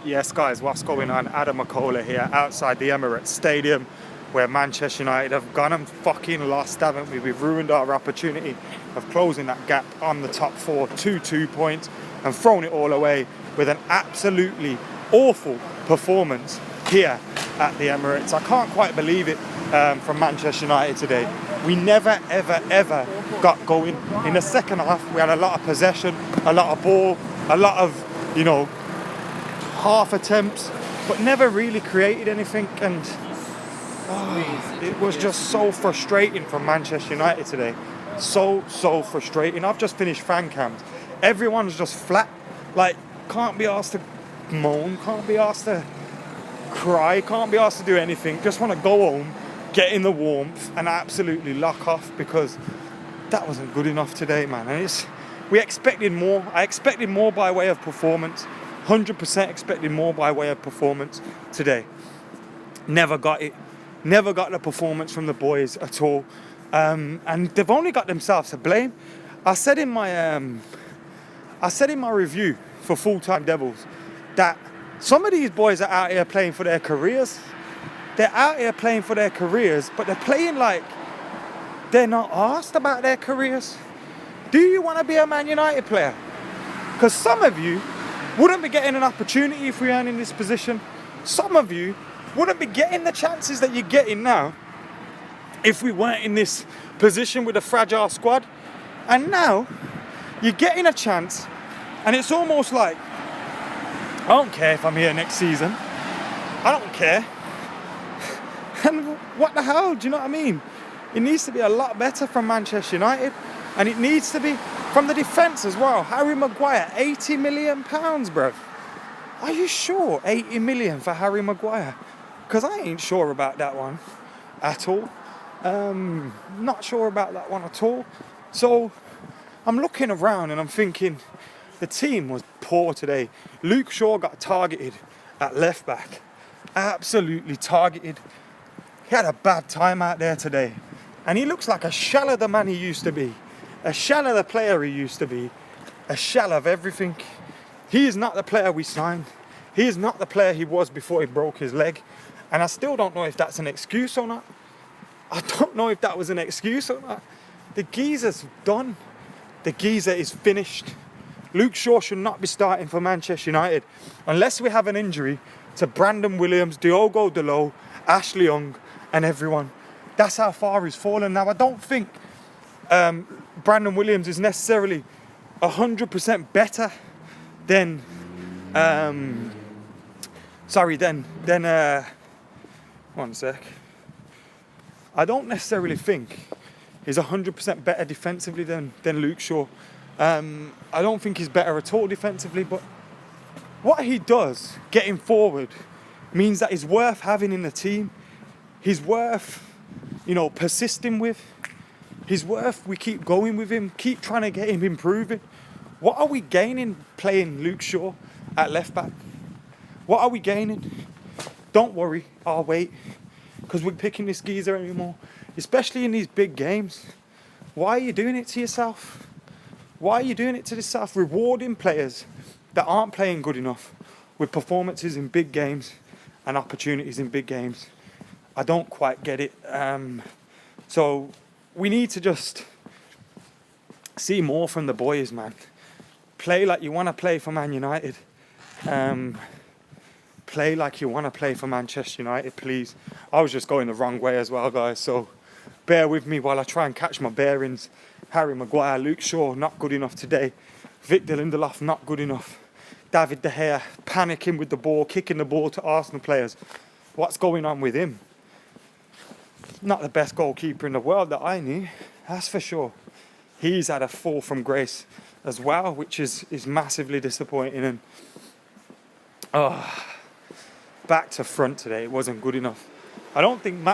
Yes, guys, what's going on? AdamMcKola here outside the Emirates Stadium, where Manchester United have gone and fucking lost, haven't we? We've ruined our opportunity of closing that gap on the top four to 2 points and thrown it all away with an absolutely awful performance here at the Emirates. I can't quite believe it from Manchester United today. We never, ever, ever got going. In the second half, we had a lot of possession, a lot of ball, a lot of, half attempts, but never really created anything, and it was just so frustrating from Manchester United today. So frustrating. I've just finished fan camps. Everyone's just flat. Like, can't be asked to moan, can't be asked to cry, can't be asked to do anything. Just want to go home, get in the warmth, and absolutely lock off, because that wasn't good enough today, man. And we expected more. I expected more by way of performance. 100% expected more by way of performance today. Never got it. Never got the performance from the boys at all. And they've only got themselves to blame. I said in my review for Full-Time Devils that some of these boys are out here playing for their careers. They're out here playing for their careers, but they're playing like they're not asked about their careers. Do you want to be a Man United player? Because some of you wouldn't be getting an opportunity if we weren't in this position. Some of you wouldn't be getting the chances that you're getting now if we weren't in this position with a fragile squad. And now you're getting a chance, and it's almost like, I don't care if I'm here next season. I don't care. And what the hell, do you know what I mean? It needs to be a lot better from Manchester United, and it needs to be from the defence as well. Harry Maguire, £80 million, bro. Are you sure 80 million for Harry Maguire? Because I ain't sure about that one at all. Not sure about that one at all. So I'm looking around and I'm thinking the team was poor today. Luke Shaw got targeted at left back. Absolutely targeted. He had a bad time out there today. And he looks like a shell of the man he used to be. A shell of the player he used to be. A shell of everything. He is not the player we signed. He is not the player he was before he broke his leg. And I still don't know if that's an excuse or not. I don't know if that was an excuse or not. The geezer's done. The geezer is finished. Luke Shaw should not be starting for Manchester United unless we have an injury to Brandon Williams, Diogo Dalot, Ashley Young and everyone. That's how far he's fallen. Now, I don't think Brandon Williams is necessarily 100% better than one sec. I don't necessarily think he's 100% better defensively than Luke Shaw. I don't think he's better at all defensively, but what he does getting forward means that he's worth having in the team. He's worth, persisting with. He's worth, we keep going with him, keep trying to get him improving. What are we gaining playing Luke Shaw at left back? What are we gaining? Don't worry, I'll wait, because we're picking this geezer anymore, especially in these big games. Why are you doing it to yourself? Why are you doing it to yourself? Rewarding players that aren't playing good enough with performances in big games and opportunities in big games. I don't quite get it. So we need to just see more from the boys, man. Play like you want to play for Man United. Play like you want to play for Manchester United, please. I was just going the wrong way as well, guys, so bear with me while I try and catch my bearings. Harry Maguire, Luke Shaw, not good enough today. Victor Lindelof, not good enough. David De Gea, panicking with the ball, kicking the ball to Arsenal players. What's going on with him? Not the best goalkeeper in the world that I knew, that's for sure. He's had a fall from grace as well, which is massively disappointing. And back to front today, it wasn't good enough. I don't think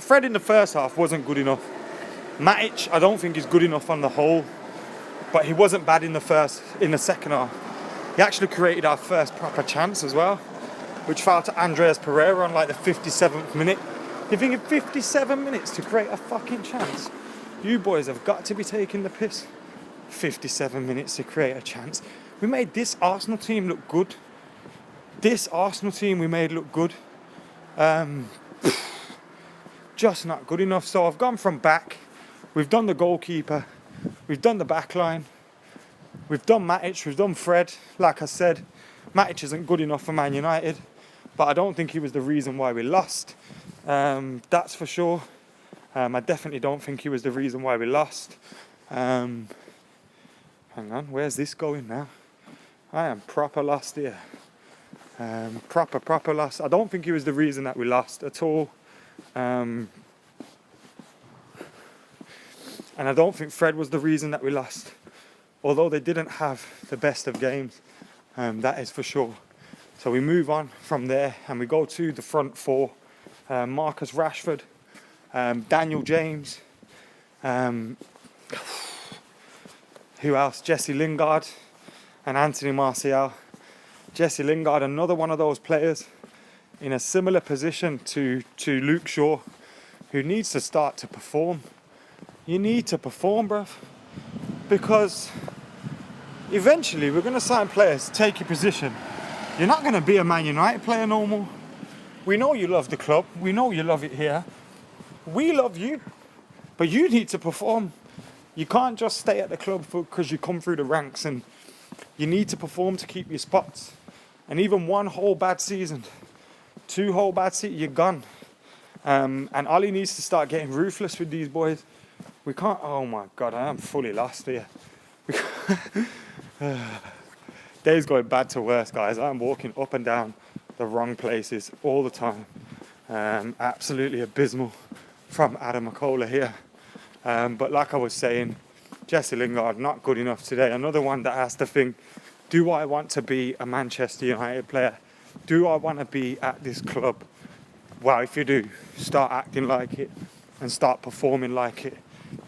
Fred in the first half wasn't good enough. Matic, I don't think he's good enough on the whole, but he wasn't bad in the second half. He actually created our first proper chance as well, which fell to Andreas Pereira on like the 57th minute. You think in 57 minutes to create a fucking chance? You boys have got to be taking the piss. 57 minutes to create a chance. We made this Arsenal team look good. This Arsenal team we made look good. Just not good enough. So I've gone from back. We've done the goalkeeper. We've done the back line. We've done Matic. We've done Fred. Like I said, Matic isn't good enough for Man United. But I don't think he was the reason why we lost. That's for sure. I definitely don't think he was the reason why we lost. Hang on, where's this going now? I am proper lost here. Proper lost. I don't think he was the reason that we lost at all. And I don't think Fred was the reason that we lost. Although they didn't have the best of games. That is for sure. So we move on from there and we go to the front four. Marcus Rashford, Daniel James, who else? Jesse Lingard and Anthony Martial. Jesse Lingard, another one of those players in a similar position to Luke Shaw, who needs to start to perform. You need to perform, bruv, because eventually we're going to sign players to take your position. You're not going to be a Man United player no more. We know you love the club. We know you love it here. We love you. But you need to perform. You can't just stay at the club because you come through the ranks, and you need to perform to keep your spots. And even one whole bad season, 2 whole bad seasons, you're gone. And Ollie needs to start getting ruthless with these boys. We can't, oh my God, I am fully lost here. Days going bad to worse, guys. I'm walking up and down the wrong places all the time. Absolutely abysmal from AdamMcKola here. But like I was saying, Jesse Lingard, not good enough today. Another one that has to think, do I want to be a Manchester United player? Do I want to be at this club? Well, if you do, start acting like it and start performing like it.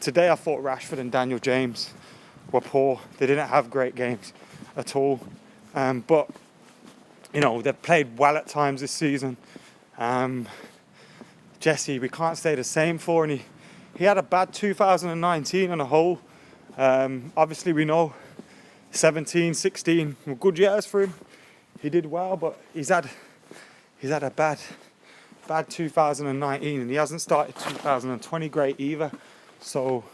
Today I thought Rashford and Daniel James were poor. They didn't have great games at all. But, you know, they've played well at times this season. Jesse, we can't say the same for, and he had a bad 2019 on a whole. Obviously, we know 17, 16 were good years for him. He did well, but he's had a bad 2019, and he hasn't started 2020 great either. So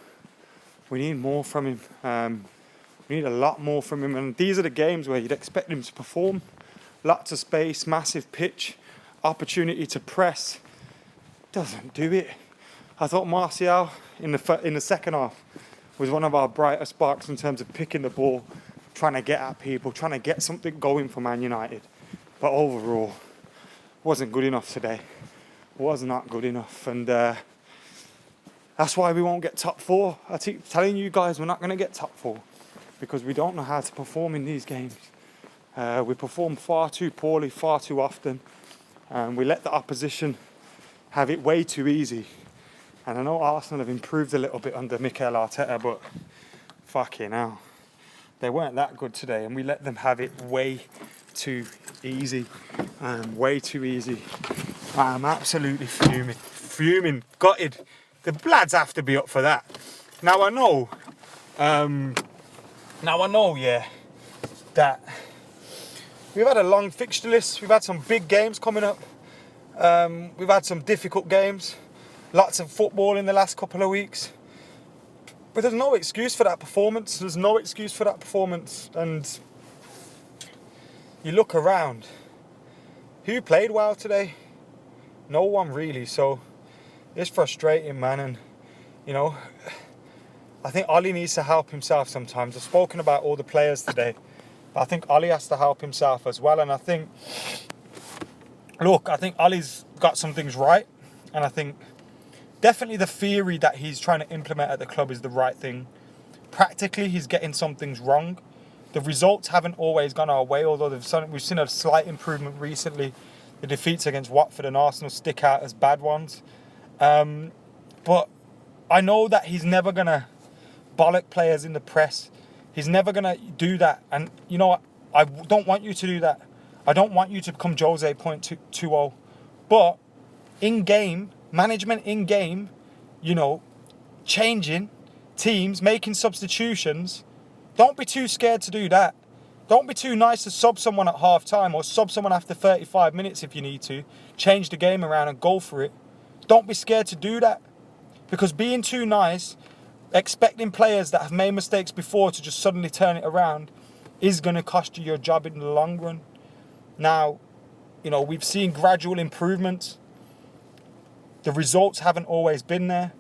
we need more from him. We need a lot more from him, and these are the games where you'd expect him to perform. Lots of space, massive pitch, opportunity to press. Doesn't do it. I thought Martial in the second half was one of our brighter sparks in terms of picking the ball, trying to get at people, trying to get something going for Man United. But overall, wasn't good enough today. Was not good enough, and that's why we won't get top 4. I keep telling you guys we're not going to get top 4 because we don't know how to perform in these games. We perform far too poorly, far too often. We let the opposition have it way too easy. And I know Arsenal have improved a little bit under Mikel Arteta, but fucking hell. They weren't that good today, and we let them have it way too easy. Way too easy. I'm absolutely fuming, gutted. The lads have to be up for that. Now I know, that we've had a long fixture list. We've had some big games coming up. We've had some difficult games. Lots of football in the last couple of weeks. But there's no excuse for that performance. There's no excuse for that performance. And you look around. Who played well today? No one really. So it's frustrating, man. And, you know, I think Ollie needs to help himself sometimes. I've spoken about all the players today. But I think Ollie has to help himself as well. And I think Ollie's got some things right. And I think definitely the theory that he's trying to implement at the club is the right thing. Practically, he's getting some things wrong. The results haven't always gone our way, although we've seen a slight improvement recently. The defeats against Watford and Arsenal stick out as bad ones. But I know that he's never going to bollock players in the press. He's never going to do that. And, you know what? I don't want you to do that. I don't want you to become Jose 2.0. But in-game, management in-game, you know, changing teams, making substitutions, don't be too scared to do that. Don't be too nice to sub someone at half time or sub someone after 35 minutes if you need to. Change the game around and go for it. Don't be scared to do that. Because being too nice, expecting players that have made mistakes before to just suddenly turn it around is going to cost you your job in the long run. Now, we've seen gradual improvements. The results haven't always been there.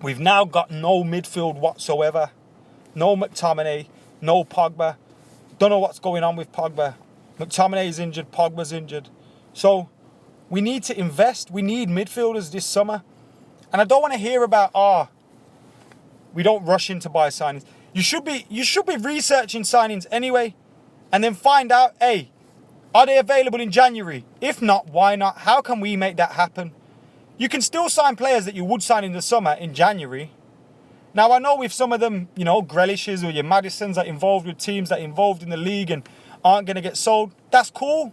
We've now got no midfield whatsoever. No McTominay, no Pogba. Don't know what's going on with Pogba. McTominay's injured, Pogba's injured. So we need to invest. We need midfielders this summer. And I don't want to hear about, we don't rush in to buy signings. You should be researching signings anyway. And then find out, hey, are they available in January? If not, why not? How can we make that happen? You can still sign players that you would sign in the summer in January. Now, I know with some of them, Grealishes or your Madisons that are involved with teams that are involved in the league and aren't going to get sold. That's cool.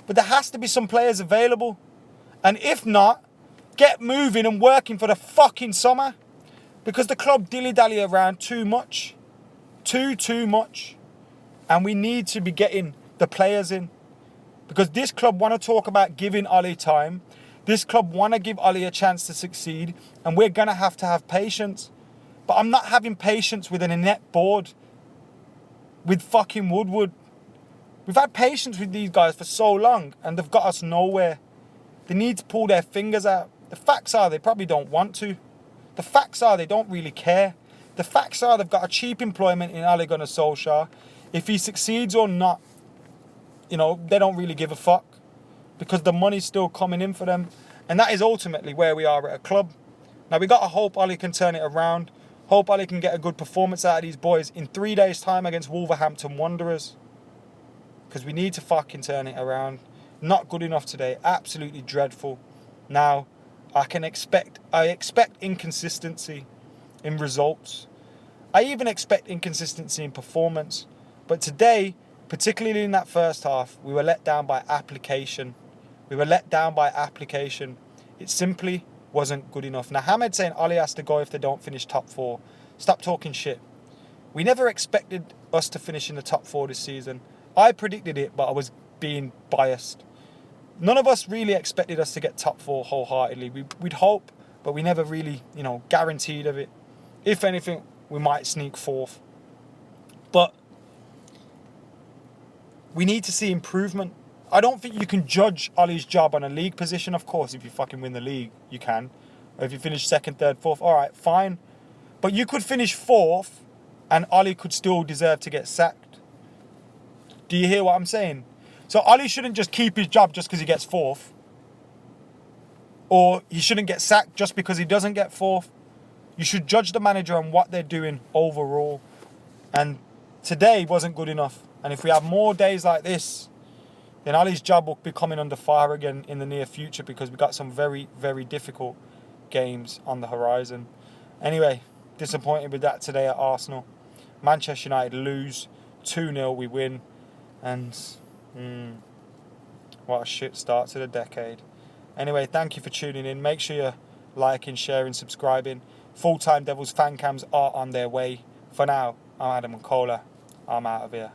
But there has to be some players available. And if not, get moving and working for the fucking summer. Because the club dilly-dally around too much. Too much. And we need to be getting the players in. Because this club want to talk about giving Ollie time. This club want to give Ollie a chance to succeed. And we're going to have patience. But I'm not having patience with an inept board. With fucking Woodward. We've had patience with these guys for so long. And they've got us nowhere. They need to pull their fingers out. The facts are they probably don't want to. The facts are they don't really care. The facts are they've got a cheap employment in Ole Gunnar Solskjaer. If he succeeds or not, they don't really give a fuck. Because the money's still coming in for them. And that is ultimately where we are at a club. Now, we got to hope Ollie can turn it around. Hope Ollie can get a good performance out of these boys in 3 days' time against Wolverhampton Wanderers. Because we need to fucking turn it around. Not good enough today. Absolutely dreadful. Now, I expect inconsistency in results. I even expect inconsistency in performance. But today, particularly in that first half, we were let down by application. It simply wasn't good enough. Now, Hamed saying Ollie has to go if they don't finish top 4. Stop talking shit. We never expected us to finish in the top 4 this season. I predicted it, but I was being biased. None of us really expected us to get top 4 wholeheartedly. We'd hope, but we never really, guaranteed of it. If anything, we might sneak 4th. But we need to see improvement. I don't think you can judge Ollie's job on a league position. Of course, if you fucking win the league, you can. Or if you finish 2nd, 3rd, 4th, all right, fine. But you could finish 4th and Ollie could still deserve to get sacked. Do you hear what I'm saying? So Ollie shouldn't just keep his job just because he gets 4th. Or he shouldn't get sacked just because he doesn't get 4th. You should judge the manager on what they're doing overall. And today wasn't good enough. And if we have more days like this, then Ollie's job will be coming under fire again in the near future because we've got some very, very difficult games on the horizon. Anyway, disappointed with that today at Arsenal. Manchester United lose. 2-0 we win. And what a shit start to the decade. Anyway, thank you for tuning in. Make sure you're liking, sharing, subscribing. Full-time Devils fan cams are on their way. For now, I'm AdamMcKola. I'm out of here.